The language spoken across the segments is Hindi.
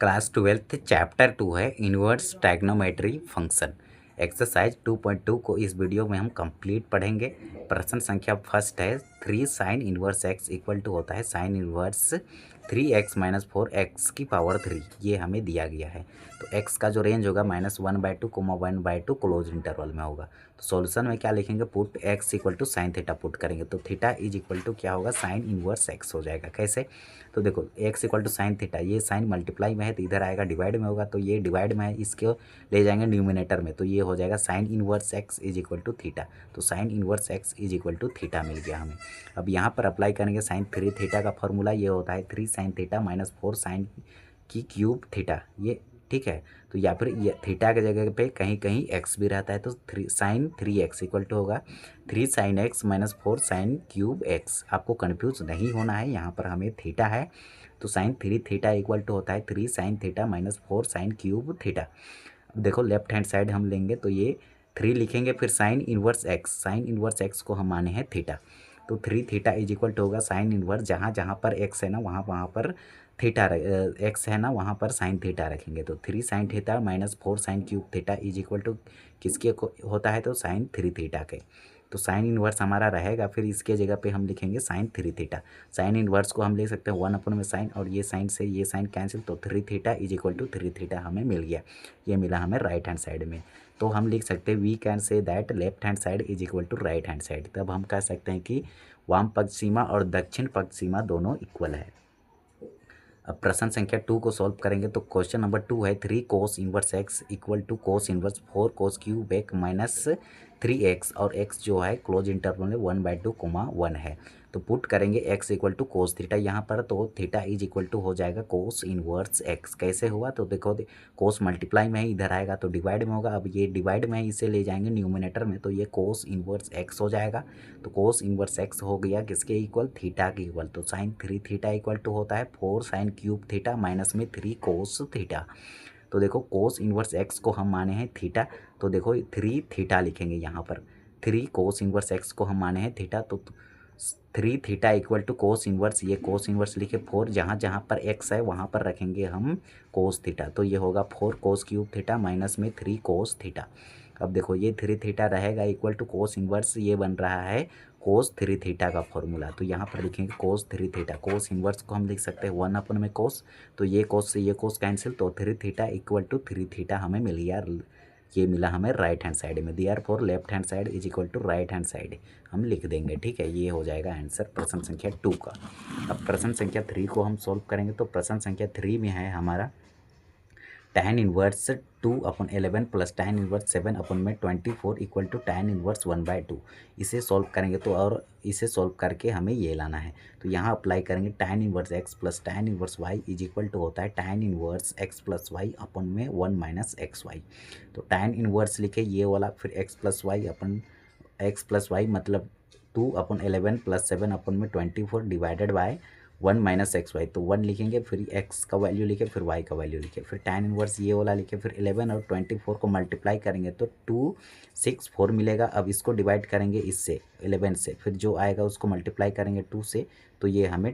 क्लास 12th चैप्टर 2 है इनवर्स ट्रायग्नोमेट्री फंक्शन। एक्सरसाइज 2.2 को इस वीडियो में हम कंप्लीट पढ़ेंगे। प्रश्न संख्या फर्स्ट है 3 sine inverse x equal to होता है sine inverse 3x minus 4x की पावर 3। ये हमें दिया गया है। तो x का जो रेंज होगा -1/2 1/2 क्लोज इंटरवल में होगा। तो सॉल्यूशन में क्या लिखेंगे, put x equal to sine theta put करेंगे तो थीटा इज इक्वल टू क्या होगा, साइन इनवर्स x हो जाएगा। कैसे, तो देखो x equal to sine theta, ये साइन मल्टीप्लाई में है तो इधर आएगा डिवाइड में होगा, तो ये डिवाइड में है इसको ले जाएंगे न्यूमिनेटर में, तो ये हो जाएगा sine inverse x is equal to theta. तो sine inverse x is equal to theta मिल गया हमें। अब यहाँ पर अप्लाई करेंगे साइन 3 थीटा का फॉर्मूला, ये होता है 3 साइन थीटा माइनस 4 साइन की क्यूब थीटा, ये ठीक है। तो या फिर ये थीटा के जगह पे कहीं कहीं x भी रहता है, तो 3 साइन 3x इक्वल टू होगा 3 sine x minus 4 sine cube x। आपको कन्फ्यूज नहीं होना है, यहाँ पर हमें थीटा है तो साइन 3 थीटा इक्वल टू होता है 3 sine theta minus 4 sine cube theta. अब देखो लेफ्ट हैंड साइड हम लेंगे तो ये 3 लिखेंगे, फिर sign inverse x, sign inverse x को हम माने हैं थीटा, तो 3 थीटा इज इक्वल टू होगा साइन इनवर्स, जहाँ जहाँ पर x है ना वहाँ वहाँ पर थीटा x है ना वहाँ पर साइन थीटा रखेंगे, तो 3 sine theta minus 4 sine cube theta is equal to किसके होता है, तो साइन 3 थीटा के। तो साइन इनवर्स हमारा रहेगा, फिर इसके जगह पे हम लिखेंगे साइन 3 थीटा। साइन इनवर्स को हम ले सकते हैं 1 में साइन, और ये साइन से ये साइन कैंसिल, तो 3 theta is equal to 3 theta हमें मिल गया। ये मिला हमें राइट हैंड साइड में। तो हम लिख सकते हैं we can say that left hand side is equal to right hand side. तब हम कह सकते हैं कि वाम पक्ष सीमा और दक्षिण पक्ष सीमा दोनों इक्वल है। अब प्रश्न संख्या 2 को सॉल्व करेंगे तो क्वेश्चन नंबर 2 है 3 cos inverse x equal to cos inverse 4 cos cube x minus 3x, और x जो है क्लोज इंटरवल में 1/2 1 है। तो पुट करेंगे x equal to cos theta यहाँ पर, तो थीटा इज इक्वल टू हो जाएगा कोस इनवर्स x। कैसे हुआ, तो देखो कोस मल्टीप्लाई में है, इधर आएगा तो डिवाइड में होगा। अब ये डिवाइड में है, इसे ले जाएंगे न्यूमिनेटर में, तो ये कोस इनवर्स x हो जाएगा। तो कोस इनवर्स x हो गया किसके इक्वल, थीटा के इक्वल। तो साइन 3 थीटा इक्वल टू होता है 4 साइन क्यूब थीटा माइनस में 3 कोस थीटा। तो देखो कोस इनवर्स x को हम माने हैं थीटा, तो देखो 3 थीटा लिखेंगे यहाँ पर। 3 कोस इनवर्स x को हम माने हैं थीटा, तो 3 theta equal to cos inverse, ये कोस इनवर्स लिखे 4, जहाँ जहाँ पर x है वहाँ पर रखेंगे हम कोस थीटा, तो ये होगा 4 कोस क्यूब थीटा माइनस में 3 कोस थीटा। अब देखो ये 3 थीटा रहेगा इक्वल टू कोस इनवर्स, ये बन रहा है कोस 3 थीटा का फॉर्मूला। तो यहाँ पर लिखेंगे कोस 3 थीटा, कोस इनवर्स को हम लिख सकते हैं 1 में कोस, तो ये कोस से ये कोस कैंसिल, तो 3 थीटा इक्वल टू 3 थीटा हमें मिल गया। ये मिला हमें राइट हैंड साइड में, therefore left hand side is equal to right hand side हम लिख देंगे। ठीक है, ये हो जाएगा आंसर प्रश्न संख्या 2 का। अब प्रश्न संख्या 3 को हम सॉल्व करेंगे तो प्रश्न संख्या 3 में है हमारा tan inverse 2/11 plus tan inverse 7/24 equal to tan inverse 1/2। इसे सॉल्व करेंगे तो, और इसे सॉल्व करके हमें ये लाना है, तो यहाँ अप्लाई करेंगे tan inverse x plus tan inverse y is equal to होता है tan inverse x plus y upon में 1 माइनस एक्स वाई। तो tan इनवर्स लिखे ये वाला, फिर x plus y upon x plus y मतलब 2/11 plus 7/24 divided by 1 minus x y, तो 1 लिखेंगे, फिर x का वैल्यू लिखे, फिर y का वैल्यू लिखे, फिर tan इनवर्स ये वाला लिखे, फिर 11 और 24 को मल्टीप्लाई करेंगे तो 264 मिलेगा। अब इसको डिवाइड करेंगे इससे 11 से, फिर जो आएगा उसको मल्टीप्लाई करेंगे 2 से, तो ये हमें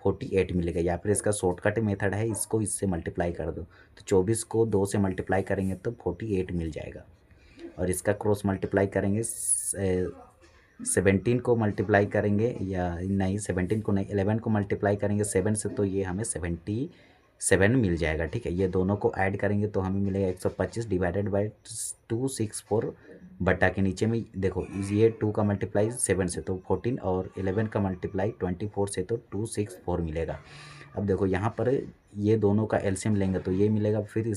48 मिलेगा। या फिर इसका शॉर्टकट मेथड है, इसको इससे मल्टीप्लाई कर दो, तो 24 को 2 से मल्टीप्लाई करेंगे तो 48 मिल जाएगा। और इसका क्रॉस मल्टीप्लाई करेंगे 17 को मल्टीप्लाई करेंगे, या नहीं 17 को नहीं 11 को मल्टीप्लाई करेंगे 7 से, तो ये हमें 77 मिल जाएगा। ठीक है, ये दोनों को ऐड करेंगे तो हमें मिलेगा 125 डिवाइडेड बाई 264 बटा के नीचे में देखो ये 2 का मल्टीप्लाई 7 से तो 14, और 11 का मल्टीप्लाई 24 से तो 264 मिलेगा। अब देखो यहाँ पर ये दोनों का एलसीएम लेंगे तो ये मिलेगा, फिर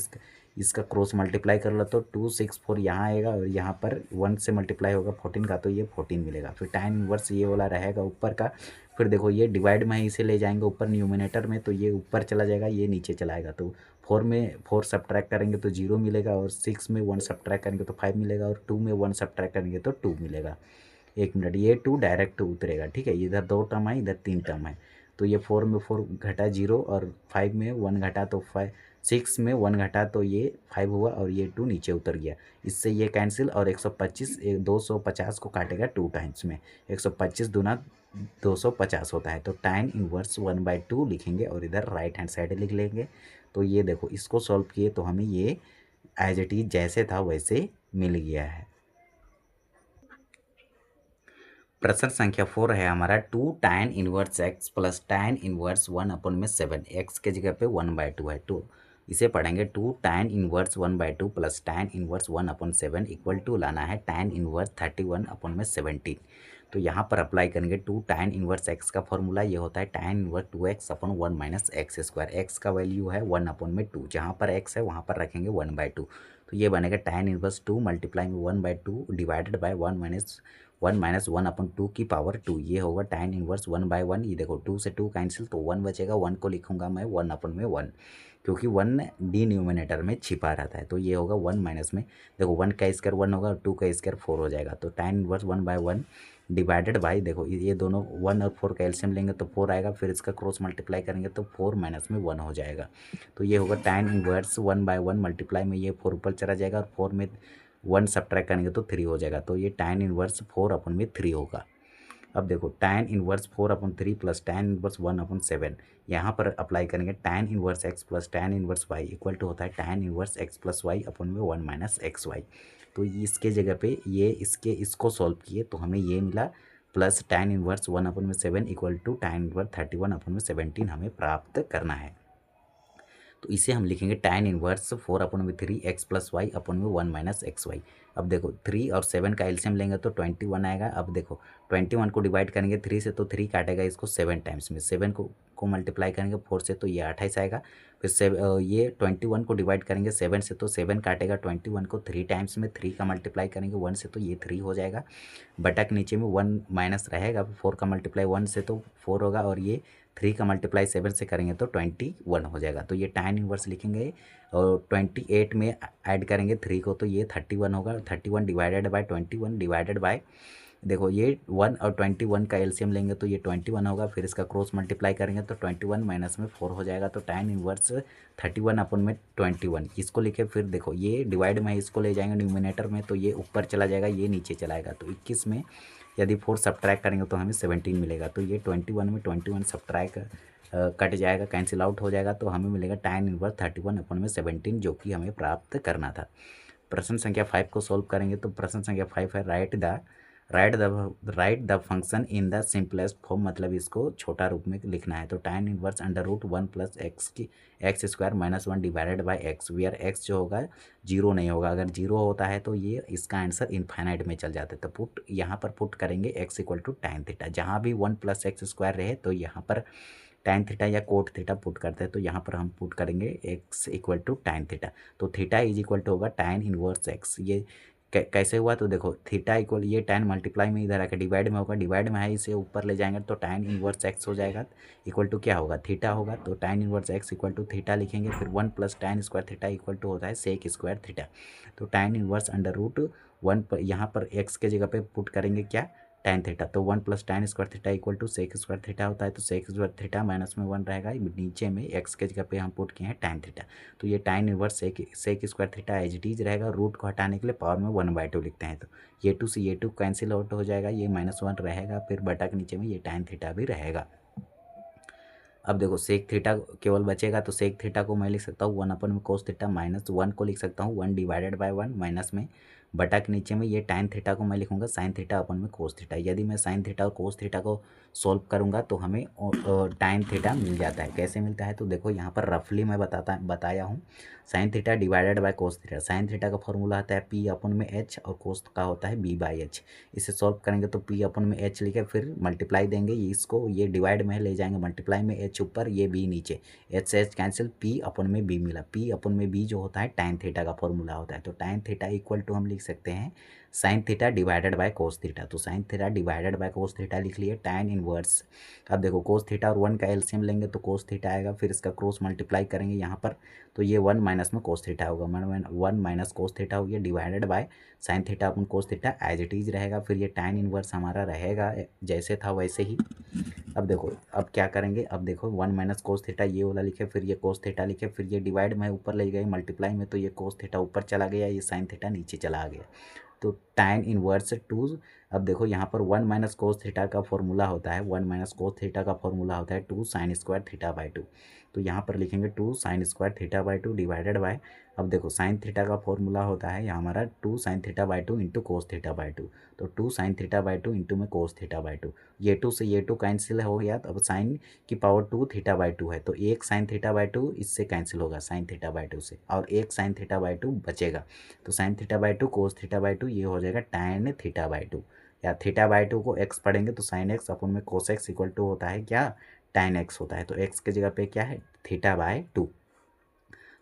इसका क्रॉस मल्टीप्लाई कर लो तो 264 यहाँ आएगा, और यहाँ पर 1 से मल्टीप्लाई होगा 14 का, तो ये 14 मिलेगा। फिर tan इनवर्स ये वाला रहेगा ऊपर का, फिर देखो ये डिवाइड में है, इसे ले जाएंगे ऊपर न्यूमिनेटर में, तो ये ऊपर चला जाएगा, ये नीचे चला आएगा, तो 4 में 4 सब्ट्रैक्ट करेंगे तो 0 मिलेगा, और 6 में 1 सब्ट्रैक्ट करेंगे तो 5 मिलेगा, और 2 में 1 सब्ट्रैक्ट करेंगे तो 2 मिलेगा। 1 मिनट, ये 2 डायरेक्ट उतरेगा। ठीक है, इधर 2 टर्म है, इधर 3 टर्म है, तो ये 4 में 4 घटा 0, और 5 में 1 घटा तो 5, 6 में 1 घटा तो ये 5 हुआ, और ये 2 नीचे उतर गया, इससे ये कैंसिल, और 125 250 को काटेगा 2 टाइम्स में, 125 दूना 250 होता है। तो tan इनवर्स 1/2 लिखेंगे और इधर राइट हैंड साइड लिख लेंगे। तो ये देखो इसको सॉल्व किए तो हमें ये एज इट इज जैसे था वैसे मिल गया है। प्रश्न संख्या 4 है हमारा 2 tan inverse x plus tan inverse 1/7 x के जगह पे 1/2 है। तो इसे पढ़ेंगे 2 tan inverse 1/2 plus tan inverse 1/7 equal to लाना है tan इनवर्स 31/17। तो यहाँ पर अप्लाई करेंगे 2 tan इनवर्स x का फॉर्मूला ये होता है tan inverse 2x/1 minus x square. X का वैल्यू है 1/2, जहाँ पर x है वहाँ पर रखेंगे 1/2। तो ये बनेगा tan इनवर्स 2 मल्टीप्लाई में 1/2 डिवाइडेड बाय 1 - 1 की पावर 2। ये होगा tan इनवर्स 1/1। ये देखो 2 से 2 कैंसिल तो 1 बचेगा। 1 को लिखूंगा मैं 1/1, क्योंकि 1 डिनोमिनेटर में छिपा रहता है। तो ये होगा 1 माइनस में, देखो 1 का स्क्वायर 1 होगा और 2 का स्क्वायर 4 हो जाएगा। तो tan इनवर्स 1/1 डिवाइडेड बाई, देखो ये दोनों 1 और 4 का एलसीएम लेंगे तो 4 आएगा, फिर इसका क्रॉस मल्टीप्लाई करेंगे तो 4 माइनस में 1 हो जाएगा। तो ये होगा tan इनवर्स 1/1 मल्टीप्लाई में ये 4 ऊपर चला जाएगा और 4 में 1 सब्ट्रैक्ट करेंगे तो 3 हो जाएगा। तो ये tan इनवर्स 4/3 होगा। अब देखो tan inverse 4/3 plus tan inverse 1/7 यहाँ पर अप्लाई करेंगे tan inverse x plus tan inverse y equal to होता है tan inverse x plus y upon में 1 माइनस एक्स वाई। तो इसके जगह पे ये इसको सॉल्व किए तो हमें ये मिला plus tan inverse 1/7 equal to tan inverse 31/17 हमें प्राप्त करना है। तो इसे हम लिखेंगे tan inverse 4/3 x plus y upon में 1 माइनस एक्स वाई। अब देखो 3 और 7 का एलसीएम लेंगे तो 21 आएगा। अब देखो 21 को डिवाइड करेंगे 3 से तो 3 काटेगा इसको 7 टाइम्स में, 7 को मल्टीप्लाई करेंगे 4 से तो ये 28 आएगा। फिर ये 21 को डिवाइड करेंगे 7 से तो 7 काटेगा 21 को 3 टाइम्स में, 3 का मल्टीप्लाई करेंगे 1 से तो ये 3 हो जाएगा। बटा के नीचे में 1 माइनस रहेगा, 4 का मल्टीप्लाई 1 से तो 4 होगा और ये 3 का मल्टीप्लाई 7 से करेंगे तो 21 हो जाएगा। तो ये tan इनवर्स लिखेंगे और 28 में ऐड करेंगे 3 को तो ये 31 होगा। 31 डिवाइडेड बाय 21 डिवाइडेड बाय, देखो ये 1 और 21 का एलसीएम लेंगे तो ये 21 होगा। फिर इसका क्रॉस मल्टीप्लाई करेंगे तो 21 माइनस में 4 हो जाएगा। तो tan इनवर्स 31/21 इसको लिखे। फिर देखो ये डिवाइड में इसको ले जाएंगे न्यूमिनेटर में तो ये ऊपर चला जाएगा, ये नीचे चलाएगा। तो 21 में यदि 4 सब्ट्रैक्ट करेंगे तो हमें 17 मिलेगा। तो ये 21 में 21 सब्ट्रैक्ट कट जाएगा, कैंसिल आउट हो जाएगा। तो हमें मिलेगा tan इनवर्स 31/17 जो कि हमें प्राप्त करना था। प्रश्न संख्या 5 को सॉल्व करेंगे तो प्रश्न संख्या 5 है write the function in the simplest form, मतलब इसको छोटा रूप में लिखना है। तो tan inverse √1 plus x square minus 1 divided by x, where x जो होगा 0 नहीं होगा। अगर 0 होता है तो ये इसका आंसर इनफाइनाइट में चल जाता है। तो पुट यहाँ पर पुट करेंगे x equal to tan theta. जहाँ भी 1 प्लस एक्स स्क्वायर रहे तो यहाँ पर tan थीटा या कोट थीटा पुट करते हैं। तो यहाँ पर हम पुट करेंगे x equal to tan theta. तो थीटा इज इक्वल टू होगा tan इनवर्स x। ये कैसे हुआ तो देखो थीटा इक्वल ये tan मल्टीप्लाई में इधर आकर डिवाइड में होगा, डिवाइड में है इसे ऊपर ले जाएंगे तो tan इनवर्स x हो जाएगा इक्वल टू क्या होगा थीटा होगा। तो tan inverse x equal to theta लिखेंगे। फिर 1 plus tan square theta equal to होता है सेक स्क्वायर थीटा। तो tan इनवर्स √1 पर यहाँ पर x के जगह पे पुट करेंगे क्या tan थीटा। तो 1 plus tan square theta equal to sec square theta होता है। तो सेक स्क्वायर थीटा माइनस में 1 रहेगा, नीचे में x के जगह पे हम पुट किए हैं tan थीटा। तो ये tan inverse sec square theta as it is रहेगा। रूट को हटाने के लिए पावर में 1/2 लिखते हैं। तो ये 2 से ये 2 कैंसिल आउट हो जाएगा, ये -1 रहेगा। फिर बटा के नीचे में ये tan थीटा भी रहेगा। अब देखो सेक थीटा केवल बचेगा तो सेक थीटा को मैं लिख सकता हूँ 1 कोस थीटा माइनस 1 को लिख सकता हूँ 1 डिवाइडेड बाय 1 माइनस में बटा के नीचे में ये tan थीटा को मैं लिखूंगा साइन थीटा अपन में कोस थीटा। यदि मैं साइन थीटा और कोस थीटा को सॉल्व करूंगा तो हमें tan थीटा मिल जाता है। कैसे मिलता है तो देखो यहाँ पर रफली मैं बताया हूँ। Sign theta divided by cos theta, sine theta का फॉर्मूला आता है p अपन में h और कोस का होता है b/h। इसे सॉल्व करेंगे तो p अपन में h लिखे, फिर मल्टीप्लाई देंगे इसको, ये डिवाइड में ले जाएंगे मल्टीप्लाई में h ऊपर ये b नीचे, h से h कैंसिल, p अपन में b मिला। p अपन में b जो होता है tan थीटा का फॉर्मूला होता है। तो tan थीटा इक्वल टू हम लिख सकते हैं sine theta divided by cos theta. तो sine theta divided by cos theta लिख लिए tan इनवर्स। अब देखो कोस थीटा और 1 का एलसीएम लेंगे तो कोस थीटा आएगा, फिर इसका क्रॉस मल्टीप्लाई करेंगे यहाँ पर तो ये 1 माइनस में कोस थीटा होगा, 1 माइनस कोस थीटा हो गया डिवाइडेड बाय साइन थीटा अपन cos theta as it is रहेगा। फिर ये tan इनवर्स हमारा रहेगा जैसे था वैसे ही। अब देखो अब क्या करेंगे, अब देखो 1 माइनस कोस थीटा ये वाला लिखे, फिर ये कोस थीटा लिखे, फिर ये डिवाइड में ऊपर ले गए मल्टीप्लाई में तो ये कोस थीटा ऊपर चला गया, ये साइन थीटा नीचे चला गया। तो tan इनवर्स 2, अब देखो यहाँ पर 1 माइनस कोस थीटा का फॉर्मूला होता है, 1 माइनस कोस थीटा का फॉर्मूला होता है 2 साइन स्क्वायर थीटा बाई 2। तो यहाँ पर लिखेंगे 2 sign square theta by 2 divided by, अब देखो साइन थीटा का फॉर्मूला होता है यहाँ हमारा 2 sine theta by 2 into cos theta by 2। तो 2 साइन थीटा बाई 2 इंटू में कोस थीटा बाई 2, ये 2 से ये 2 कैंसिल हो गया। तो अब साइन की पावर 2 थीटा बाई 2 है, तो एक साइन थीटा बाई 2 इससे कैंसिल होगा साइन थीटा बाई 2 से, और एक साइन थीटा बाई 2 बचेगा। तो sine theta by 2 cos theta by 2 ये हो जाएगा tan थीटा बाई 2, या थीटा बाई 2 को x पढ़ेंगे तो साइन एक्स अपन में कोस एक्स इक्वल टू होता है क्या, tan x होता है। तो x की जगह पे क्या है, थीटा बाई 2।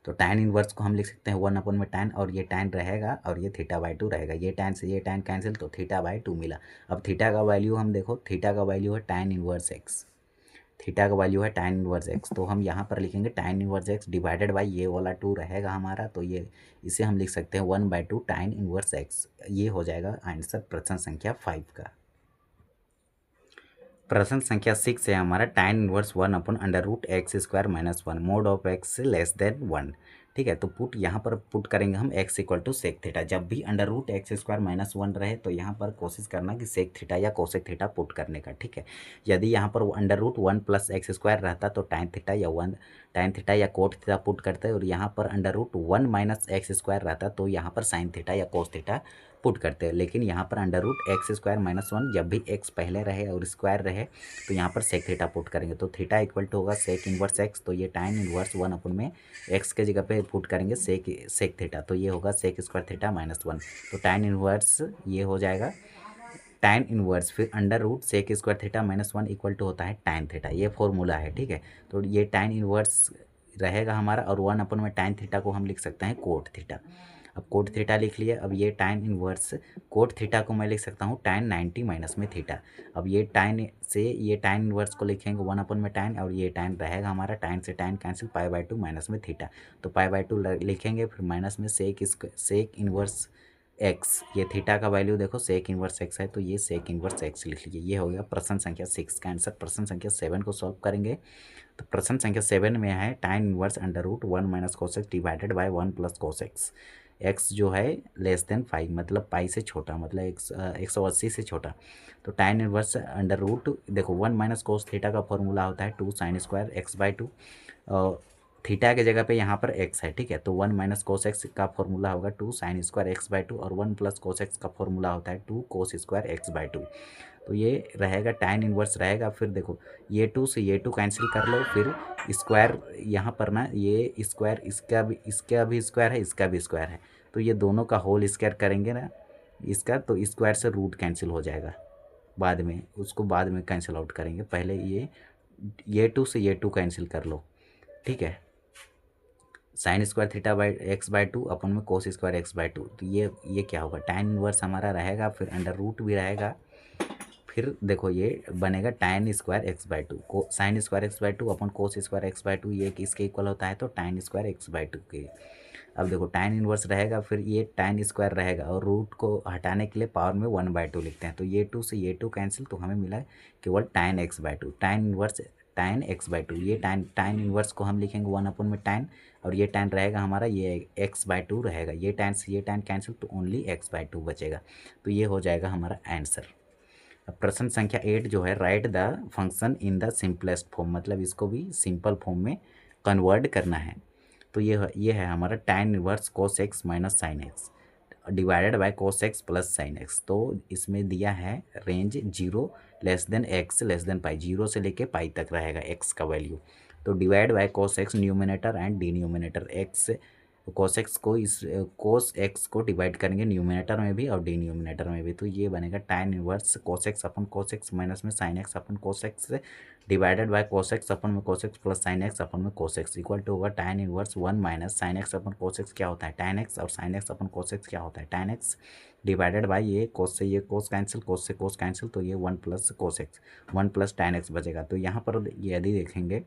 तो tan इनवर्स को हम लिख सकते हैं 1 अपन में tan, और ये tan रहेगा और ये थीटा बाई 2 रहेगा, ये tan से ये tan कैंसिल, तो थीटा बाई 2 मिला। अब थीटा का वैल्यू हम देखो, थीटा का वैल्यू है tan इनवर्स x, थीटा का वैल्यू है tan इनवर्स x। तो हम यहाँ पर लिखेंगे tan inverse x divided by ये वाला 2 रहेगा हमारा, तो ये इसे हम लिख सकते हैं 1/2 tan इनवर्स x। ये हो जाएगा आंसर प्रश्न संख्या 5 का। प्रश्न संख्या 6 है हमारा tan इनवर्स 1 अपन under root x square minus 1 mod of x less than 1। ठीक है, तो पुट यहाँ पर पुट करेंगे हम x equal to sec theta. जब भी under root x square minus 1 रहे तो यहाँ पर कोशिश करना कि सेक थीटा या कोसेक थीटा पुट करने का। ठीक है, यदि यहाँ पर under root 1 plus x square रहता तो tan थीटा या कोट थीटा पुट करते, और यहाँ पर under root 1 minus x square रहता तो यहाँ पर साइन थीटा या कोस थीटा पुट करते हैं। लेकिन यहाँ पर under root x square minus 1, जब भी x पहले रहे और स्क्वायर रहे तो यहाँ पर सेक थीटा पुट करेंगे, तो थीटा इक्वल टू होगा सेक इनवर्स x। तो ये tan इनवर्स 1 अपन में x के जगह पे पुट करेंगे सेक थीटा, तो ये होगा सेक स्क्वायर थीटा माइनस 1। तो tan इनवर्स ये हो जाएगा tan इनवर्स फिर under root sec square theta minus 1 equal to होता है tan थीटा, ये फॉर्मूला है। ठीक है, तो ये tan इनवर्स रहेगा हमारा, और 1 अपन में tan थीटा को हम लिख सकते हैं कोट थीटा। अब कोट थीटा लिख लिया, अब ये tan इनवर्स कोट थीटा को मैं लिख सकता हूँ tan 90 माइनस में थीटा। अब ये tan से ये tan इनवर्स को लिखेंगे 1 अपन में tan, और ये tan रहेगा हमारा, tan से tan कैंसिल, π/2 माइनस में थीटा। तो π/2 लिखेंगे, फिर माइनस में सेक इनवर्स x, ये थीटा का वैल्यू देखो सेक इनवर्स x है, तो ये सेक इनवर्स x लिख लीजिए। ये हो गया प्रश्न संख्या 6 का आंसर। प्रश्न संख्या 7 को सॉल्व करेंगे, तो प्रश्न संख्या 7 में है tan inverse under root 1 minus cos x divided by 1 plus cos x. X जो है लेस देन 5, मतलब पाई से छोटा, मतलब 180 से छोटा। तो tan इनवर्स अंडर रूट देखो 1 माइनस कोस थीटा का फॉर्मूला होता है 2 sine square x by 2, theta के जगह पे यहाँ पर x है। ठीक है, तो 1 माइनस कोस एक्स का फॉर्मूला होगा 2 साइन स्क्वायर एक्स बाई 2, और 1 प्लस कोस एक्स का फॉर्मूला होता है 2 कोस स्क्वायर एक्स बाई 2। तो ये रहेगा tan इनवर्स रहेगा। फिर देखो ये 2 से ये 2 कैंसिल कर लो, फिर स्क्वायर यहाँ पर ना, ये स्क्वायर इसका भी स्क्वायर है, इसका भी स्क्वायर है, तो ये दोनों का होल स्क्वायर करेंगे ना इसका, तो स्क्वायर से रूट कैंसिल हो जाएगा बाद में, उसको बाद में कैंसिल आउट करेंगे। पहले ये 2 से ये 2 कैंसिल कर लो। ठीक है, sign square theta by x by 2 अपन में कोस स्क्वायर एक्स बाई 2, तो ये क्या होगा, tan इनवर्स हमारा रहेगा, फिर अंडर रूट भी रहेगा, फिर देखो ये बनेगा tan स्क्वायर एक्स बाई 2 को sine square x by 2 upon cos square x by 2, ये किसके इक्वल होता है, तो tan स्क्वायर एक्स बाई 2 के। अब देखो tan इनवर्स रहेगा, फिर ये tan स्क्वायर रहेगा, और रूट को हटाने के लिए पावर में 1/2 लिखते हैं, तो ये 2 से ये 2 कैंसिल, तो हमें मिला केवल tan x by 2, tan inverse tan x by 2। ये tan इनवर्स को हम लिखेंगे 1 अपन में tan, और ये tan रहेगा हमारा, ये x बाई 2 रहेगा, ये tan से ये tan कैंसिल, तो ओनली x बाई 2 बचेगा। तो ये हो जाएगा हमारा आंसर। अब प्रश्न संख्या 8 जो है, write the function in the simplest form, मतलब इसको भी सिंपल फॉर्म में कन्वर्ट करना है। तो ये है हमारा tan inverse cos x minus sine x divided by cos x plus sine x. तो इसमें दिया है range 0 less than x less than pi, 0 से लेके पाई तक रहेगा x का वैल्यू। तो divide by cos x numerator and denominator, x cos x को डिवाइड करेंगे न्यूमिनेटर में भी और डिन्यूमिनेटर में भी, तो ये बनेगा tan इनवर्स cos x अपन cos x माइनस में sin x upon cos x divided by cos x अपन में cos x plus sin x अपन में cos x इक्वल टू होगा tan inverse 1 minus sin x अपन cos x क्या होता है tan x, और sin x अपन cos x क्या होता है tan x, डिवाइडेड बाय ये cos से ये cos कैंसिल, cos से cos कैंसिल, तो ये 1 plus cos x 1 plus tan x बचेगा। तो यहाँ पर यदि देखेंगे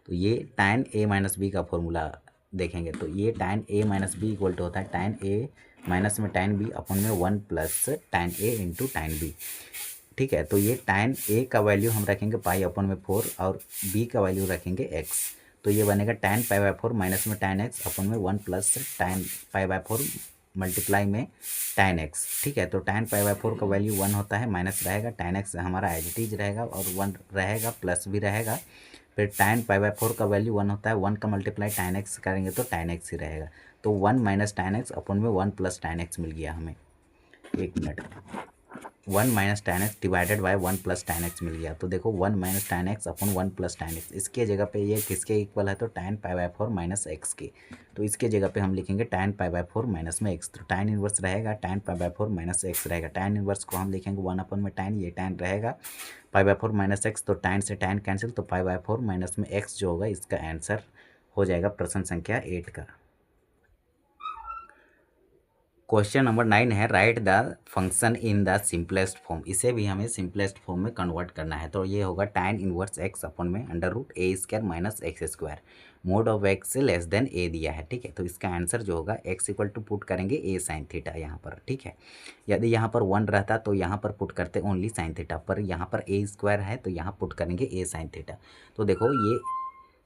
तो ये tan a माइनस बी का फॉर्मूला देखेंगे, तो ये tan a minus b equal to होता है tan a माइनस में tan b अपन में 1 plus tan a into tan b। ठीक है, तो ये tan a का वैल्यू हम रखेंगे पाई अपन में 4, और b का वैल्यू रखेंगे x, तो ये बनेगा tan पाई बाई 4 माइनस में tan x अपन में 1 plus tan pi by 4 multiply में tan x, ठीक है। तो tan π/4 का वैल्यू 1 होता है, माइनस रहेगा, tan x हमारा एज इट इज रहेगा और 1 रहेगा, प्लस भी रहेगा। फिर tan π/4 का वैल्यू 1 होता है, 1 का मल्टीप्लाई tan x करेंगे तो tan x ही रहेगा। तो 1 माइनस tan x अपन में 1 प्लस tan x मिल गया हमें। एक minute, 1 minus tan x divided by 1 plus tan x मिल गया। तो देखो 1 माइनस tan x अपन 1 प्लस tan x, इसके जगह पे ये किसके इक्वल है, तो tan π/4 माइनस x के। तो इसके जगह पे हम लिखेंगे tan π/4 माइनस में x। तो tan इनवर्स रहेगा tan π/4 माइनस x रहेगा। tan इनवर्स को हम लिखेंगे 1 अपन में tan, ये tan रहेगा, π/4 माइनस x, तो tan से tan कैंसिल, तो π/4 माइनस में x जो होगा इसका आंसर हो जाएगा प्रश्न संख्या 8 का। क्वेश्चन नंबर 9 है, write the function in the simplest form. इसे भी हमें सिंपलेस्ट फॉर्म में कन्वर्ट करना है। तो ये होगा tan इनवर्स x अपन में under root a square minus x square, mod of x less than a दिया है, ठीक है। तो इसका आंसर जो होगा x इक्वल टू पुट करेंगे a साइन थीटा यहाँ पर, ठीक है। यदि यहाँ पर 1 रहता तो यहाँ पर पुट करते ओनली साइन थीटा, पर यहाँ पर a स्क्वायर है तो यहाँ पुट करेंगे a साइन थीटा। तो देखो ये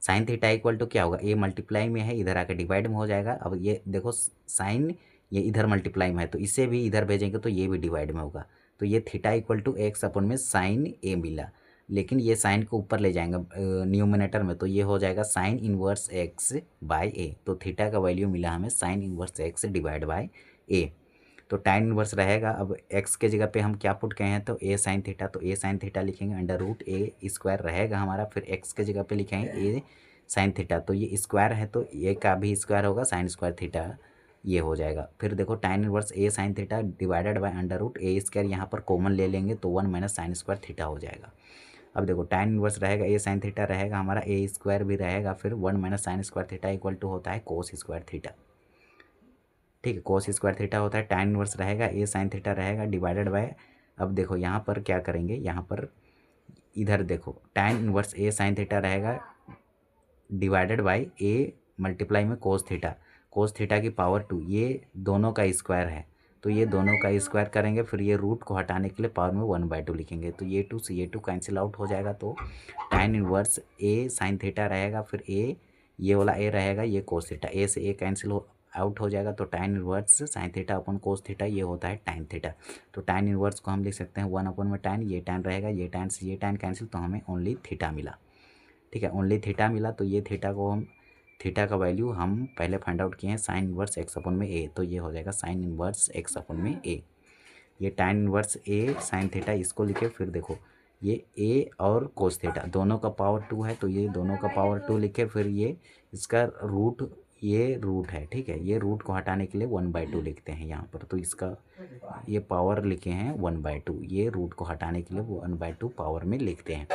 साइन थीटा इक्वल टू क्या होगा, a मल्टीप्लाई में है, इधर आकर डिवाइड में हो जाएगा। अब ये देखो साइन ये इधर मल्टीप्लाई में है तो इसे भी इधर भेजेंगे तो ये भी डिवाइड में होगा। तो ये theta equal to x upon में साइन ए मिला, लेकिन ये साइन को ऊपर ले जाएंगे न्यूमिनेटर में, तो ये हो जाएगा sine inverse x by A. तो थीटा का वैल्यू मिला हमें sine inverse x divide by A. तो tan इनवर्स रहेगा। अब x के जगह पे हम क्या पुट कहे हैं, तो a साइन थीटा, तो a साइन थीटा लिखेंगे अंडर रूट ए स्क्वायर रहेगा हमारा, फिर x के जगह पे लिखेंगे a साइन थीटा, तो ये स्क्वायर है तो a का भी स्क्वायर होगा, साइन स्क्वायर थीटा ये हो जाएगा। फिर देखो tan inverse a sine theta divided by under root a square, यहाँ पर कॉमन ले लेंगे तो 1 माइनस साइन स्क्वायर थीटा हो जाएगा। अब देखो tan इनवर्स रहेगा a साइन थीटा रहेगा हमारा, a स्क्वायर भी रहेगा, फिर 1 minus sine square theta equal to होता है कोस स्क्वायर थीटा, ठीक है। कोस स्क्वायर थीटा होता है, tan इनवर्स रहेगा a साइन थीटा रहेगा डिवाइडेड बाय, अब देखो यहाँ पर क्या करेंगे, यहाँ पर इधर देखो tan inverse a sine theta रहेगा डिवाइडेड बाय a मल्टीप्लाई में कोस थीटा की पावर 2, ये दोनों का स्क्वायर है तो ये दोनों का स्क्वायर करेंगे, फिर ये रूट को हटाने के लिए पावर में 1/2 लिखेंगे, तो ये 2 से ये 2 कैंसिल आउट हो जाएगा। तो tan inverse a sine theta रहेगा, फिर a ये वाला a रहेगा, ये कोस थीटा, a से a कैंसिल आउट हो जाएगा। तो tan इनवर्स साइन थीटा अपन कोस थीटा ये होता है tan थीटा। तो tan इनवर्स को हम लिख सकते हैं 1 अपन में tan, ये tan रहेगा, ये tan से ये tan कैंसिल, तो हमें ओनली थीटा मिला, ठीक है। ओनली थीटा मिला, तो ये थीटा का वैल्यू हम पहले फाइंड आउट किए हैं साइन इनवर्स एक्स अपन में ए, तो ये हो जाएगा साइन इनवर्स एक्स अपन में ए। ये tan इनवर्स ए साइन थीटा इसको लिखे, फिर देखो ये a और कोस थीटा दोनों का पावर 2 है तो ये दोनों का पावर 2 लिखे, फिर ये इसका रूट, ये रूट है, ठीक है। ये रूट को हटाने के लिए 1/2 लिखते हैं यहाँ पर, तो इसका ये पावर लिखे हैं 1/2, ये रूट को हटाने के लिए 1/2 पावर में लिखते हैं।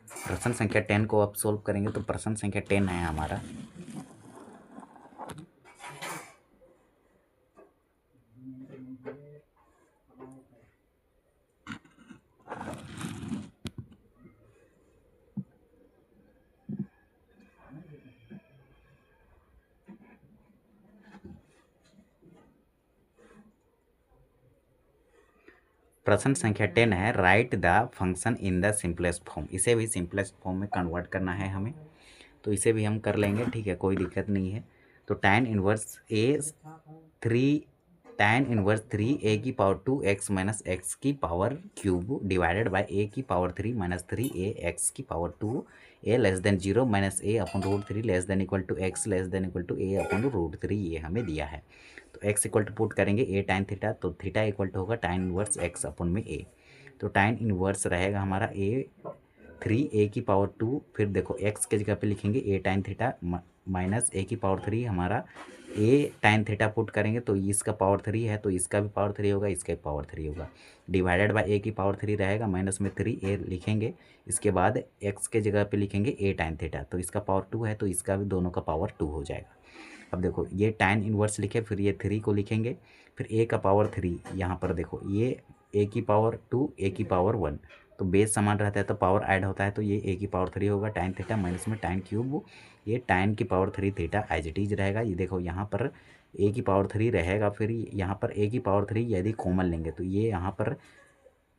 प्रश्न संख्या 10 को आप सोल्व करेंगे तो प्रश्न संख्या 10 है हमारा, प्रश्न संख्या 10 है, write the function in the simplest form. इसे भी सिंपलेस्ट फॉर्म में कन्वर्ट करना है हमें, तो इसे भी हम कर लेंगे, ठीक है, कोई दिक्कत नहीं है। तो tan इनवर्स थ्री ए की पावर 2 एक्स माइनस एक्स की power cube divided by a की पावर 3 माइनस 3 ए एक्स की power 2 a less than 0 minus a अपन root 3 less than equal to x less than equal to a अपन रूट 3, ये हमें दिया है। तो x इक्वल टू पुट करेंगे a tan थीटा, तो थीटा इक्वल टू होगा tan इनवर्स x अपन में a। तो tan इनवर्स रहेगा हमारा a की पावर 2, फिर देखो x के जगह पे लिखेंगे a tan theta minus a की पावर 3 हमारा a tan थीटा पुट करेंगे तो इसका पावर 3 है तो इसका भी पावर 3 होगा, इसका भी पावर 3 होगा, डिवाइडेड बाय a की पावर 3 रहेगा, माइनस में 3a लिखेंगे, इसके बाद x के जगह पे लिखेंगे a tan थीटा, तो इसका पावर 2 है तो इसका भी दोनों का पावर 2 हो जाएगा। अब देखो ये tan इनवर्स लिखे, फिर ये 3 को लिखेंगे, फिर a का पावर 3, यहाँ पर देखो ये a की पावर 2 a की पावर 1, तो बेस समान रहता है तो पावर ऐड होता है, तो ये a की पावर 3 होगा tan थीटा माइनस में tan क्यूब, ये tan की power 3 theta as it is रहेगा। ये देखो यहाँ पर a की पावर 3 रहेगा, फिर यहाँ पर a की पावर 3 यदि कॉमन लेंगे तो ये यहाँ पर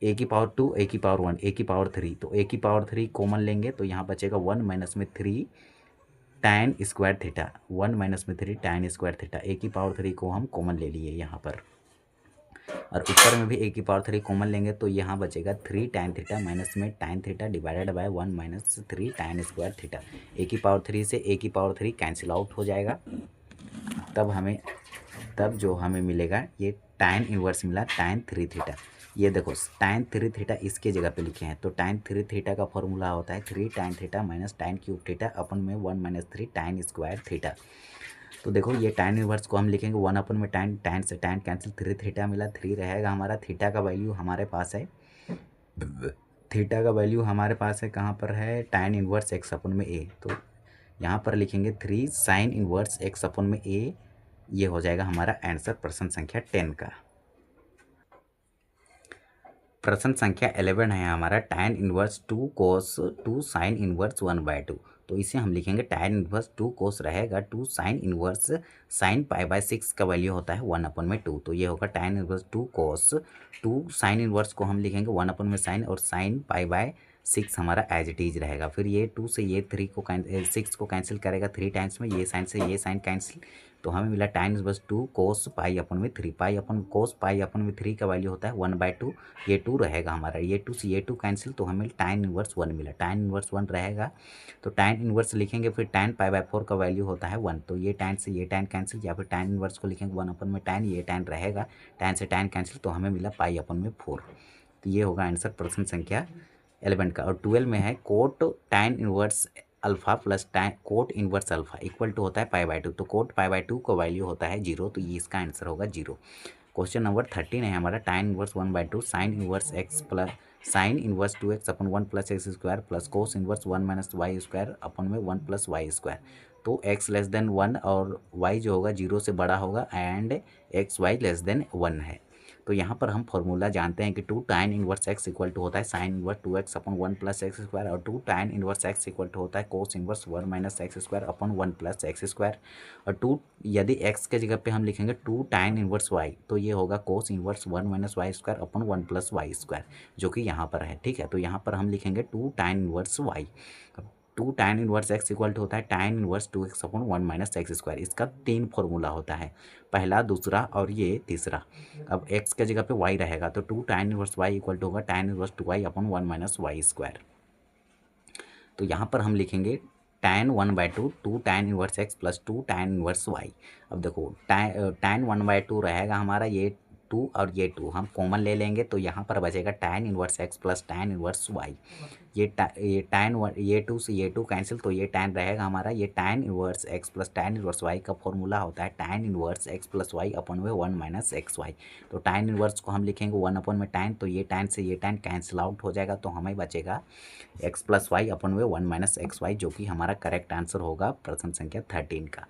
a की पावर 2 a की पावर 1 a की पावर 3, तो a की पावर 3 कॉमन लेंगे तो यहाँ बचेगा 1 माइनस में 3 tan स्क्वायर थीटा, 1 माइनस में 3 tan स्क्वायर थीटा, a की पावर 3 को हम कॉमन ले लिए यहाँ पर, और ऊपर में भी a की पावर 3 कॉमन लेंगे तो यहाँ बचेगा 3 tan थीटा माइनस में tan theta divided by 1 minus 3 tan square theta. a की पावर 3 से a की पावर 3 कैंसिल आउट हो जाएगा, तब जो हमें मिलेगा ये tan इनवर्स मिला tan 3 थीटा। ये देखो tan 3 थीटा इसके जगह पे लिखे हैं, तो tan 3 थीटा का फॉर्मूला होता है 3 tan theta minus tan cube theta upon में 1 माइनस 3 tan स्क्वायर थीटा। तो देखो ये tan इनवर्स को हम लिखेंगे 1 अपन में tan से tan कैंसिल, 3 थीटा मिला, 3 रहेगा हमारा। थीटा का वैल्यू हमारे पास है, थीटा का वैल्यू हमारे पास है कहाँ पर है, tan इनवर्स x अपन में a, तो यहाँ पर लिखेंगे 3 sin इनवर्स x अपन में a। ये हो जाएगा हमारा आंसर प्रश्न संख्या 10 का। प्रश्न संख्या 11 है हमारा tan inverse 2 cos 2 sin inverse 1/2। तो इसे हम लिखेंगे tan इनवर्स 2 cos रहेगा 2 sin इनवर्स sin π/6 का वैल्यू होता है 1/2। तो ये होगा tan inverse 2 cos 2 sin inverse को हम लिखेंगे 1/sin और sin π/6 हमारा एज इट इज रहेगा। फिर ये 2 से ये 3 को 6 को कैंसिल करेगा 3 टाइम्स में, ये साइन से ये साइन कैंसिल, तो हमें मिला tan इनवर्स 2 cos π/3। cos π/3 का वैल्यू होता है 1/2, ये 2 रहेगा हमारा, ये 2 से ये 2 कैंसिल, तो हमें tan इनवर्स 1 मिला। tan इनवर्स 1 रहेगा तो tan इनवर्स लिखेंगे, फिर tan π/4 का वैल्यू होता है 1, तो ये tan से ये tan कैंसिल, या फिर tan इनवर्स को लिखेंगे 1/tan, ये tan रहेगा, tan से tan कैंसिल, तो हमें मिला π/4। तो ये होगा आंसर प्रश्न संख्या 11 का। और 12 में है cot tan inverse alpha plus cot inverse alpha equal to होता है π/2। तो कोट π/2 का वैल्यू होता है 0, तो ये इसका आंसर होगा 0। क्वेश्चन नंबर 13 है हमारा tan inverse 1/2 sine inverse x plus sine inverse 2x अपन 1 plus x square plus cos inverse 1 minus y square अपन में 1 प्लस वाई स्क्वायर। तो x लेस देन 1 और y जो होगा 0 से बड़ा होगा and x y less than 1 है। तो यहाँ पर हम फॉर्मूला जानते हैं कि 2 tan inverse x equal to होता है साइन इनवर्स 2x अपन 1 प्लस एक्स स्क्वायर, और 2 tan inverse x equal to होता है cos inverse 1 minus x square अपन 1 प्लस एक्स स्क्वायर। और 2 यदि x के जगह पे हम लिखेंगे 2 tan इनवर्स y, तो ये होगा cos inverse 1 minus y square अपन 1 प्लस वाई स्क्वायर, जो कि यहाँ पर है। ठीक है, तो यहाँ पर हम लिखेंगे 2 tan inverse y। 2 tan inverse x equal to होता है tan इनवर्स 2x अपन 1 माइनस एक्स स्क्वायर। इसका 3 फॉर्मूला होता है, पहला, दूसरा और ये तीसरा। अब x के जगह पे y रहेगा तो 2 tan inverse y equal to होगा tan इनवर्स 2y अपन 1 माइनस वाई स्क्वायर। तो यहाँ पर हम लिखेंगे tan 1/2 2 tan inverse x plus 2 tan inverse y। अब देखो tan 1/2 रहेगा हमारा, ये 2 और ये 2 हम कॉमन ले लेंगे, तो यहाँ पर बचेगा tan inverse x plus tan inverse y। ये tan 1 ये 2 से ये 2 कैंसिल, तो ये tan रहेगा हमारा। ये tan inverse x plus tan inverse y का फॉर्मूला होता है tan inverse x plus y अपन में 1 माइनस एक्स वाई। तो tan इनवर्स को हम लिखेंगे 1 अपन में tan, तो ये tan से ये tan कैंसिल आउट हो जाएगा, तो हमें बचेगा x प्लस वाई अपन में 1 माइनस एक्स वाई, जो कि हमारा करेक्ट आंसर होगा प्रश्न संख्या 13 का।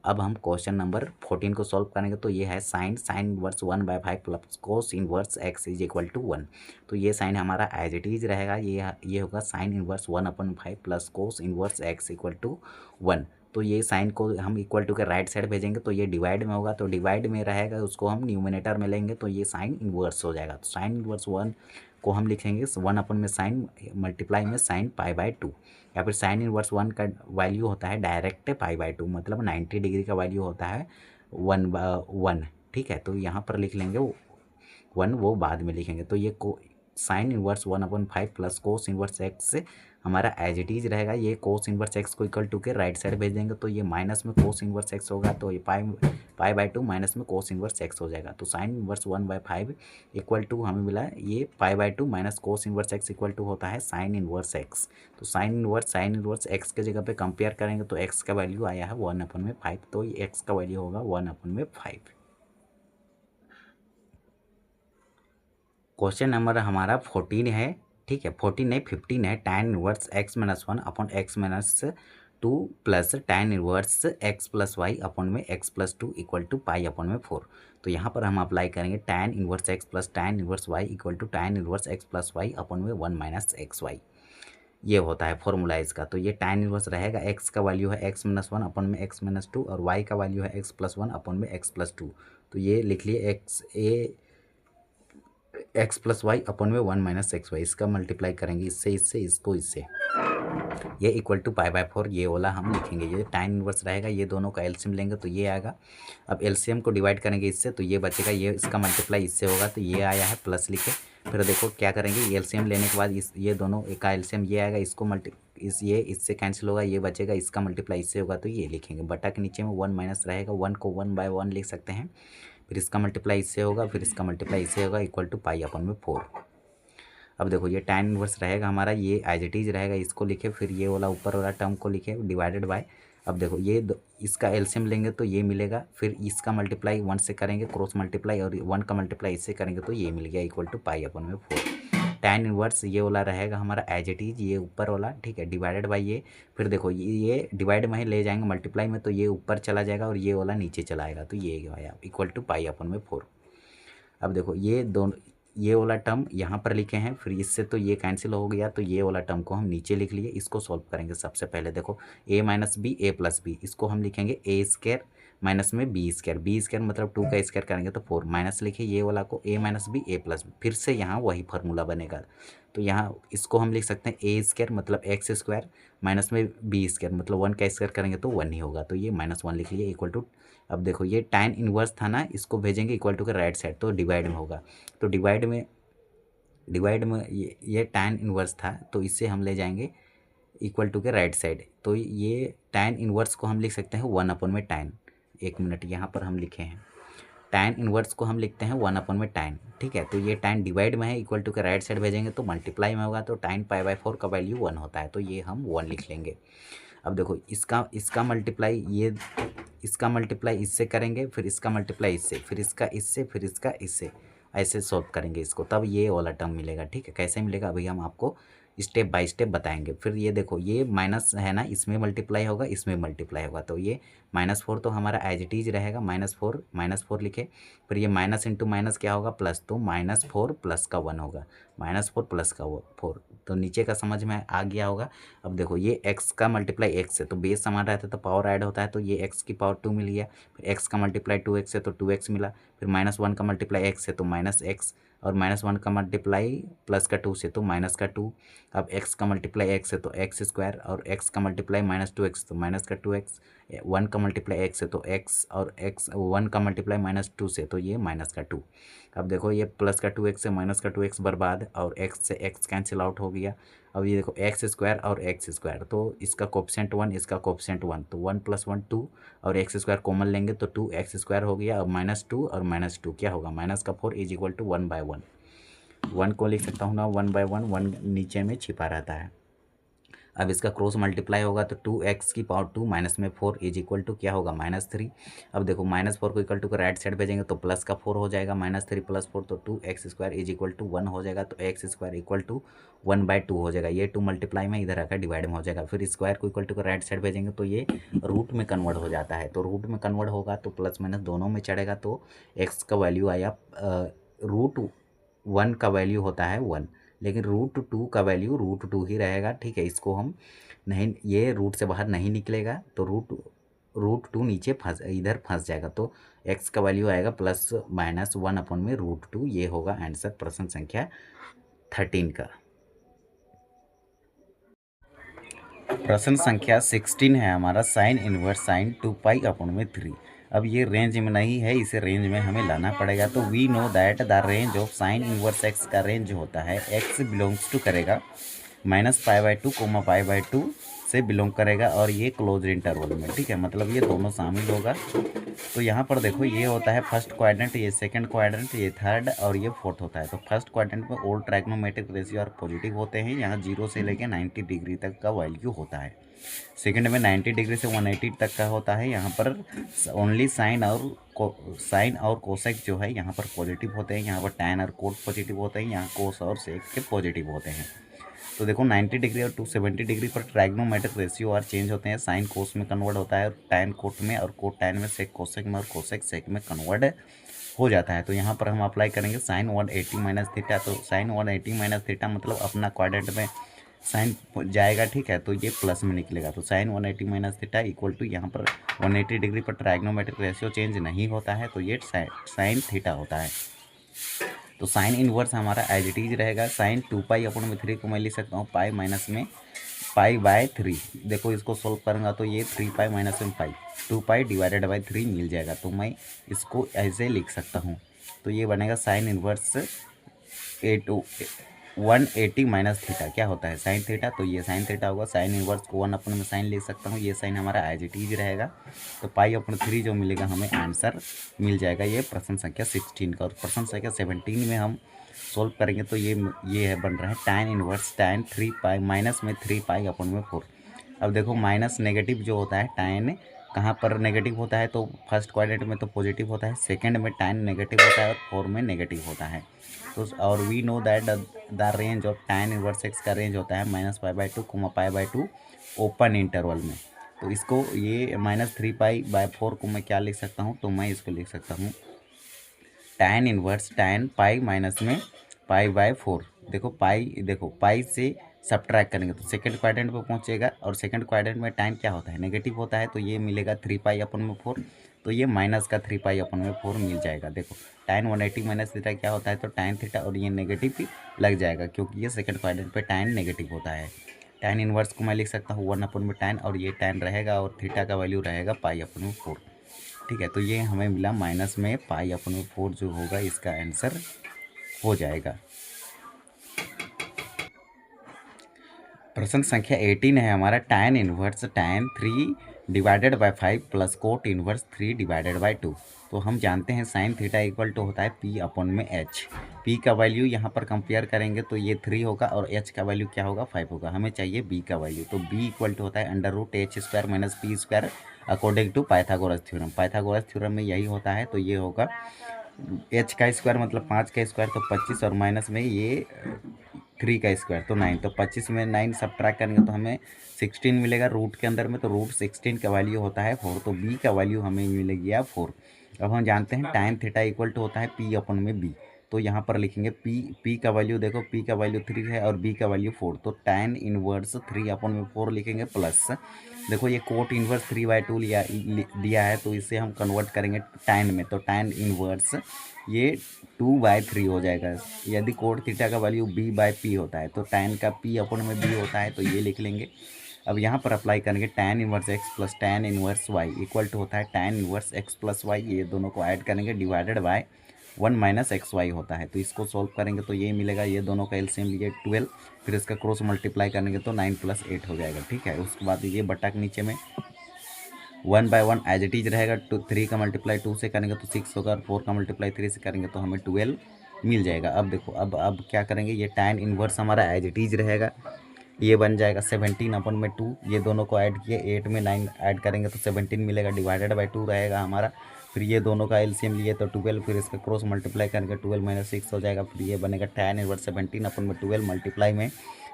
अब हम क्वेश्चन नंबर 14 को सॉल्व करेंगे। तो ये है sine inverse 1/5 plus cos inverse x is equal to 1। तो ये साइन हमारा एज इट इज रहेगा, ये होगा sine inverse 1/5 plus cos inverse x equal to 1। तो ये साइन को हम इक्वल टू के राइट साइड भेजेंगे, तो ये डिवाइड में होगा, तो डिवाइड में रहेगा, उसको हम न्यूमिनेटर में लेंगे, तो ये साइन इनवर्स हो जाएगा। तो साइन इनवर्स 1 को हम लिखेंगे 1 अपन में साइन मल्टीप्लाई में साइन π/2, या फिर साइन इनवर्स 1 का वैल्यू होता है डायरेक्ट π/2, मतलब 90 डिग्री का वैल्यू होता है 1/1। ठीक है, तो यहाँ पर लिख लेंगे 1, वो बाद में लिखेंगे। तो ये sign inverse 1/5 plus cos inverse x हमारा एज इट इज रहेगा। ये कोस इनवर्स x को इक्वल टू के राइट साइड भेज देंगे, तो ये माइनस में कोस इनवर्स x होगा, तो ये π/2 माइनस में कोस इनवर्स x हो जाएगा। तो साइन इनवर्स 1/5 इक्वल टू हमें मिला ये π/2 minus cos inverse x equal to होता है साइन इनवर्स x। तो साइन इनवर्स x के जगह पे कंपेयर करेंगे, तो x का वैल्यू आया है 1/5, तो ये x का वैल्यू होगा 1/5। क्वेश्चन नंबर हमारा 14 है। ठीक है, 14 नहीं 15 है। tan inverse x minus 1 upon x minus 2 plus tan inverse x plus y upon में x प्लस 2 इक्वल टू π/4। तो यहाँ पर हम अप्लाई करेंगे tan inverse x plus tan inverse y equal to tan inverse x plus y upon में 1 माइनस एक्स वाई। ये होता है फॉर्मूला इसका। तो ये tan इनवर्स रहेगा, x का वैल्यू है x माइनस 1 अपॉन में x माइनस 2, और y का वैल्यू है x प्लस 1 अपॉन में x प्लस 2। तो ये लिख लिए x प्लस वाई अपॉन में 1 माइनस एक्स वाई। इसका मल्टीप्लाई करेंगे इससे, इसको इससे, ये इक्वल टू पाई बाय 4 ये वाला हम लिखेंगे। ये tan इनवर्स रहेगा, ये दोनों का एलसीएम लेंगे तो ये आएगा। अब एलसीएम को डिवाइड करेंगे इससे तो ये बचेगा, ये इसका मल्टीप्लाई इससे होगा तो ये आया है प्लस लिखे। फिर देखो क्या करेंगे, ये एलसीएम लेने के बाद इस ये दोनों का एलसीएम ये आएगा, इसको ये इससे कैंसिल होगा, ये बचेगा, इसका मल्टीप्लाई इससे होगा तो ये लिखेंगे। बटा के नीचे में 1 माइनस रहेगा, 1 को 1 बाय 1 लिख सकते हैं। फिर इसका मल्टीप्लाई इससे होगा, फिर इसका मल्टीप्लाई इससे होगा, इक्वल टू पाई अपन में 4। अब देखो ये tan इनवर्स रहेगा हमारा, ये एज इट इज रहेगा, इसको लिखे। फिर ये वाला ऊपर वाला टर्म को लिखे डिवाइडेड बाय। अब देखो ये इसका एलसीएम लेंगे तो ये मिलेगा, फिर इसका मल्टीप्लाई 1 से करेंगे क्रॉस मल्टीप्लाई, और 1 का मल्टीप्लाई इससे करेंगे तो ये मिल गया, इक्वल टू पाई अपन में 4। tan इनवर्स ये वाला रहेगा हमारा एज इट इज, ये ऊपर वाला, ठीक है, डिवाइडेड बाय ये। फिर देखो ये डिवाइड में ही ले जाएंगे मल्टीप्लाई में तो ये ऊपर चला जाएगा और ये वाला नीचे चला आएगा तो ये आया इक्वल टू पाई अपन में 4। अब देखो ये दोनों, ये वाला टर्म यहाँ पर लिखे हैं, फिर इससे तो ये कैंसिल हो गया तो ये वाला टर्म को हम नीचे लिख लिए। इसको सॉल्व करेंगे सबसे पहले, देखो a minus b a plus b, इसको हम लिखेंगे ए स्क्वायर माइनस में बी स्क्वायर मतलब 2 का स्क्वायर करेंगे तो 4, माइनस लिखे ये वाला को a minus b a plus b, फिर से यहाँ वही फार्मूला बनेगा। तो यहाँ इसको हम लिख सकते हैं ए स्क्वायर मतलब एक्स स्क्वायर माइनस में बी स्क्वायर मतलब 1 का स्क्वायर करेंगे तो 1 ही होगा, तो ये -1 लिख लिए इक्वल टू। अब देखो ये tan इनवर्स था ना, इसको भेजेंगे इक्वल टू के राइट साइड तो डिवाइड में होगा, तो डिवाइड में ये tan इनवर्स था तो इससे हम ले जाएंगे इक्वल टू के राइट साइड, तो ये tan इनवर्स को हम लिख सकते हैं 1 अपन में tan। एक मिनट, यहाँ पर हम लिखे हैं tan इनवर्स को हम लिखते हैं 1 अपन में tan, ठीक है। तो ये tan डिवाइड में है, इक्वल टू के राइट साइड भेजेंगे तो मल्टीप्लाई में होगा, तो tan पाई बाय 4 का वैल्यू 1 होता है तो ये हम 1 लिख लेंगे। अब देखो इसका मल्टीप्लाई इसका मल्टीप्लाई इससे करेंगे, फिर इसका मल्टीप्लाई इससे, फिर इसका इससे, फिर इसका इससे, ऐसे सॉल्व करेंगे इसको, तब ये वाला टर्म मिलेगा, ठीक है। कैसे मिलेगा अभी हम आपको स्टेप बाय स्टेप बताएंगे। फिर ये देखो ये माइनस है ना, इसमें मल्टीप्लाई होगा, इसमें मल्टीप्लाई होगा, तो ये -4 तो हमारा एज इट इज रहेगा, -4 लिखे। फिर ये माइनस इंटू माइनस क्या होगा प्लस, तो -4 प्लस का 1 होगा, -4 प्लस का 4, तो नीचे का समझ में आ गया होगा। अब देखो ये x का मल्टीप्लाई x से, तो बेस समान रहता है तो पावर ऐड होता है, तो ये x की पावर 2 मिल गया। फिर x का मल्टीप्लाई 2x से तो 2x मिला, फिर -1 का मल्टीप्लाई x से तो -x, और -1 का मल्टीप्लाई प्लस का 2 से तो माइनस का 2। अब x का मल्टीप्लाई x से तो x स्क्वायर, और x का मल्टीप्लाई -2x तो माइनस का 2x, 1 का मल्टीप्लाई x से तो x, और x 1 का मल्टीप्लाई -2 से तो ये माइनस का 2। अब देखो ये प्लस का 2x से माइनस का 2x बर्बाद, और x से x कैंसिल आउट हो गया। अब ये देखो एक्स स्क्वायर और एक्स स्क्वायर, तो इसका कोफिशिएंट 1, इसका कोफिशिएंट 1, तो 1 + 1 2, और एक्स स्क्वायर कॉमन लेंगे तो 2x स्क्वायर हो गया। अब -2 और -2 क्या होगा, -4 इज इक्वल टू 1/1। 1 को लिख सकता हूँ ना 1/1, 1 नीचे में छिपा रहता है। अब इसका क्रॉस मल्टीप्लाई होगा तो 2x की पावर 2 माइनस में 4 इज इक्वल टू क्या होगा -3। अब देखो -4 को इक्वल टू को राइट साइड भेजेंगे तो प्लस का 4 हो जाएगा, -3 + 4 तो 2x square is equal to 1 हो जाएगा, तो x स्क्वायर इक्वल टू 1/2 हो जाएगा। ये 2 मल्टीप्लाई में इधर आकर डिवाइड में हो जाएगा। फिर स्क्वायर को इक्वल टू को राइट साइड भेजेंगे तो ये रूट में कन्वर्ट हो जाता है, तो रूट में कन्वर्ट होगा तो प्लस माइनस दोनों में चढ़ेगा, तो x का वैल्यू आया √1 का वैल्यू होता है 1, लेकिन √2 का वैल्यू √2 ही रहेगा, ठीक है। इसको हम नहीं, ये रूट से बाहर नहीं निकलेगा तो √2 नीचे इधर फंस जाएगा, तो x का वैल्यू आएगा ±1 अपन में √2। ये होगा आंसर प्रश्न संख्या 13 का। प्रश्न संख्या 16 है हमारा, साइन इनवर्स साइन 2π अपन में 3। अब ये रेंज में नहीं है, इसे रेंज में हमें लाना पड़ेगा। तो we know that the range of sine inverse x का रेंज होता है, x बिलोंग्स टू करेगा -π/2 π/2 से बिलोंग करेगा, और ये क्लोज इंटरवल में, ठीक है, मतलब ये दोनों शामिल होगा। तो यहाँ पर देखो ये होता है फर्स्ट क्वाड्रेंट, ये सेकंड क्वाड्रेंट, ये थर्ड और ये फोर्थ होता है। तो फर्स्ट क्वाड्रेंट में ऑल ट्राइग्नोमेट्रिक रेशियो और पॉजिटिव होते हैं, यहाँ 0 से लेके 90 डिग्री तक का वैल्यू होता है। सेकंड में 90 डिग्री से 180 तक का होता है, यहाँ पर ओनली साइन और कोसेक जो है यहाँ पर पॉजिटिव होते हैं, यहाँ पर टैन और कोट पॉजिटिव होते हैं, यहाँ कोस और सेक के पॉजिटिव होते हैं। तो देखो 90 डिग्री और 270 डिग्री पर ट्राइग्नोमेट्रिक रेशियो और चेंज होते हैं, साइन कोस में कन्वर्ट होता है, टैन कोट में, और कोट टैन में, सेक कोसेक में, और कोसेक सेक में कन्वर्ट हो जाता है। तो यहाँ पर हम अप्लाई करेंगे साइन 180 - थीटा, तो साइन 180 - थीटा मतलब अपना क्वाड्रेंट में साइन जाएगा, ठीक है, तो ये प्लस में निकलेगा। तो साइन 180 - थीटा इक्वल टू यहाँ पर 180 डिग्री पर ट्राइग्नोमेट्रिक रेशियो चेंज नहीं होता है, तो ये साइन थीटा होता है। तो साइन इनवर्स हमारा एज इट इज रहेगा, साइन 2π अपन में 3 को मैं लिख सकता हूँ पाई माइनस में पाई बाय 3। देखो इसको सोल्व करूँगा तो ये 3 पाई माइनस में पाई 2 पाई डिवाइडेड बाई 3 मिल जाएगा। तो मैं इसको ऐसे लिख सकता हूँ। तो ये बनेगा साइन इन्वर्स 180 माइनस थीटा। क्या होता है साइन थीटा, तो ये साइन थीटा होगा। साइन इन्वर्स को 1 अपन में साइन लिख सकता हूँ। ये साइन हमारा एज इट इज रहेगा। तो पाई अपन 3 जो मिलेगा हमें आंसर मिल जाएगा ये प्रश्न संख्या 16 का। और प्रश्न संख्या 17 में हम सोल्व करेंगे तो ये है बन रहा है tan inverse tan 3 pi minus में 3 पाई अपन में 4। अब देखो माइनस नेगेटिव जो होता है tan कहाँ पर नेगेटिव होता है, तो फर्स्ट क्वाड्रेंट में तो पॉजिटिव होता है, सेकंड में tan नेगेटिव होता है और 4 में नेगेटिव होता है। तो और we know that the range of tan inverse x का रेंज होता है -π/2 π/2 ओपन इंटरवल में। तो इसको ये -3π/4 को मैं क्या लिख सकता हूँ, तो मैं इसको लिख सकता हूँ tan inverse tan pi minus में π/4। देखो पाई से सब्ट्रैक्ट करेंगे तो सेकंड क्वाड्रेंट पे पहुंचेगा, और सेकंड क्वाड्रेंट में tan क्या होता है नेगेटिव होता है। तो ये मिलेगा 3 पाई अपन में 4। तो ये माइनस का 3 पाई अपन में 4 मिल जाएगा। देखो tan 180 माइनस थीटा क्या होता है, तो tan थीटा, और ये नेगेटिव भी लग जाएगा क्योंकि ये सेकंड क्वाड्रेंट पे tan नेगेटिव होता है। tan इन्वर्स को मैं लिख सकता हूँ 1 अपन में tan, और ये tan रहेगा और थीटा का वैल्यू रहेगा पाई अपन में 4। ठीक है, तो ये हमें मिला माइनस में पाई अपन में 4 जो होगा इसका आंसर हो जाएगा। प्रश्न संख्या 18 है हमारा tan inverse tan 3 divided by 5 plus coat inverse 3 divided by 2। तो हम जानते हैं साइन थीटा इक्वल टू होता है P अपन में H। P का वैल्यू यहाँ पर कंपेयर करेंगे तो ये 3 होगा और H का वैल्यू क्या होगा 5 होगा। हमें चाहिए B का वैल्यू, तो B इक्वल टू होता है √h² minus p² according to Pythagoras theorem. Pythagoras theorem में यही होता है। तो ये होगा h का स्क्वायर मतलब 5 का स्क्वायर तो 25, और माइनस में ये 3 का स्क्वायर तो 9। तो 25 में 9 सब्ट्रैक्ट करेंगे तो हमें 16 मिलेगा रूट के अंदर में। तो √16 का वैल्यू होता है 4। तो b का वैल्यू हमें मिलेगी 4। अब हम जानते हैं tan थीटा इक्वल टू होता है P अपन में B। तो यहाँ पर लिखेंगे P का वैल्यू, देखो P का वैल्यू 3 है और B का वैल्यू 4। तो tan इनवर्स 3 अपन में 4 लिखेंगे प्लस, देखो ये कोट इनवर्स 3/2 दिया है तो इसे हम कन्वर्ट करेंगे tan में। तो tan इनवर्स ये 2/3 हो जाएगा। यदि कोट थीटा का वैल्यू B/P होता है तो tan का P अपन में B होता है, तो ये लिख लेंगे। अब यहाँ पर अप्लाई करेंगे tan inverse x plus tan inverse y equal to होता है tan inverse x plus y. ये दोनों को ऐड करेंगे डिवाइडेड बाय 1 माइनस XY होता है। तो इसको सॉल्व करेंगे तो ये मिलेगा, ये दोनों का एलसीएम लिए 12, फिर इसका क्रॉस मल्टीप्लाई करेंगे तो 9 + 8 हो जाएगा। ठीक है, उसके बाद ये बटा के नीचे में 1/1 एज इट इज रहेगा। 3 का मल्टीप्लाई 2 से करेंगे तो 6 होगा, और 4 का मल्टीप्लाई 3 से करेंगे तो हमें 12 मिल जाएगा। अब देखो अब क्या करेंगे, ये tan इनवर्स हमारा एज इट इज रहेगा। ये बन जाएगा 17 अपन में 2, ये दोनों को ऐड किए 8 में 9 ऐड करेंगे तो 17 मिलेगा, डिवाइडेड बाई 2 रहेगा हमारा। फिर ये दोनों का एलसीएम लिए तो 12, फिर इसका क्रॉस मल्टीप्लाई करेंगे 12 - 6 हो जाएगा। फिर ये बनेगा tan इनवर्स 17 अपन में 12 मल्टीप्लाई में,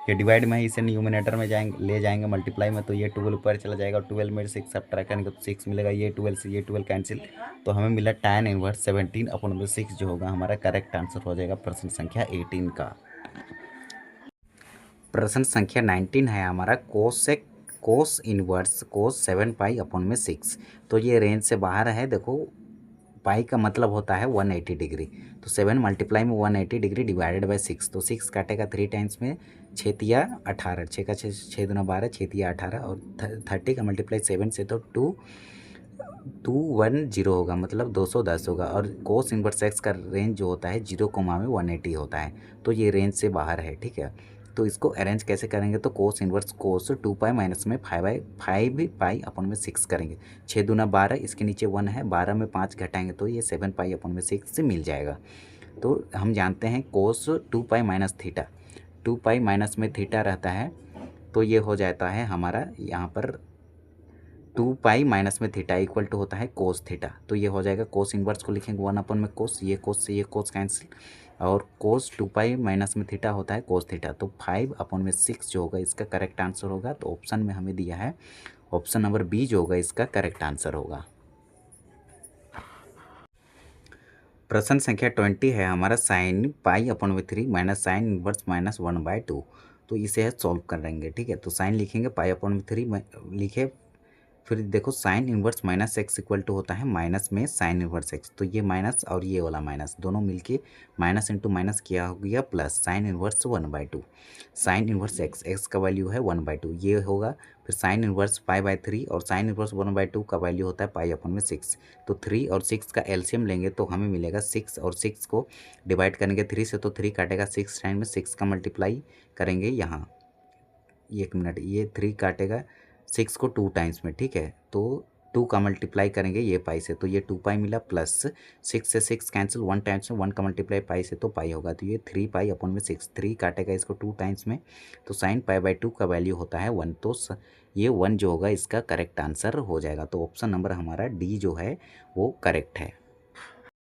ये डिवाइड में है, इसे न्यूमिनेटर में ले जाएंगे मल्टीप्लाई में, तो ये 12 ऊपर चला जाएगा। 12 में 6 सब्ट्रैक्ट करेंगे तो 6 मिलेगा। ये 12 से ये 12 कैंसिल, तो हमें मिला tan इनवर्स 17 अपन में 6 जो होगा हमारा करेक्ट आंसर हो जाएगा प्रश्न संख्या 18 का। प्रश्न संख्या 19 है हमारा कोस इनवर्स कोस 7 पाई अपन में 6। तो ये रेंज से बाहर है। देखो पाई का मतलब होता है 180 डिग्री, तो 7 मल्टीप्लाई में 180 डिग्री डिवाइडेड बाई 6। तो 6 काटेगा 3 टाइम्स में 6 × 18, 6 का 6 6 × 12 6 × 18, और 30 का मल्टीप्लाई 7 से तो 210 होगा, मतलब 210 होगा। और कोस इनवर्स एक्स का रेंज जो होता है 0 कोमा में 180 होता है, तो ये रेंज से बाहर है। ठीक है, तो इसको अरेंज कैसे करेंगे, तो कोस इनवर्स कोस 2 पाई माइनस में 5 पाई अपन में 6 करेंगे। 6 दूना 12, इसके नीचे 1 है, 12 में 5 घटाएंगे तो ये 7 पाई अपन में 6 से मिल जाएगा। तो हम जानते हैं कोस 2 pi minus theta, 2 pi minus में थीटा रहता है, तो ये हो जाता है हमारा यहाँ पर 2 पाई माइनस में थीटा इक्वल टू होता है कोस थीटा। तो ये हो जाएगा, कोस इनवर्स को लिखेंगे 1 अपन में कोस, ये कोस से ये कोस कैंसिल, और कोस 2 पाई माइनस में थीटा होता है कोस थीटा। तो 5 अपन में 6 जो होगा इसका करेक्ट आंसर होगा। तो ऑप्शन में हमें दिया है ऑप्शन नंबर बी जो होगा इसका करेक्ट आंसर होगा। प्रश्न संख्या 20 है हमारा साइन पाई अपन में 3 माइनस साइन इनवर्स -1/2। तो इसे सॉल्व करेंगे। ठीक है, तो साइन लिखेंगे पाई अपन में 3 लिखे, फिर देखो sine inverse minus x equal to होता है माइनस में साइन इन्वर्स एक्स, तो ये माइनस और ये वाला माइनस दोनों मिलके माइनस इंटू माइनस किया हो गया plus sign inverse 1/2। Sign inverse x, x का वैल्यू है 1/2 ये होगा। फिर साइन इन्वर्स पाई/3 और साइन इन्वर्स 1/2 का वैल्यू होता है पाई/6। तो 3 और 6 का एलसीएम लेंगे तो हमें मिलेगा 6, और 6 को डिवाइड करेंगे 3 से तो 3 काटेगा 6 टाइम में, 6 का मल्टीप्लाई करेंगे यहाँ, एक मिनट, ये 3 काटेगा 6 को 2 टाइम्स में, ठीक है। तो 2 का मल्टीप्लाई करेंगे ये पाई से, तो ये 2 पाई मिला प्लस 6 से 6 कैंसिल 1 टाइम्स में, 1 का मल्टीप्लाई पाई से तो पाई होगा, तो ये 3 पाई/6, 3 काटेगा इसको 2 टाइम्स में, तो साइन पाई/2 का वैल्यू होता है 1। तो ये 1 जो होगा इसका करेक्ट आंसर हो जाएगा। तो ऑप्शन नंबर हमारा डी जो है वो करेक्ट है।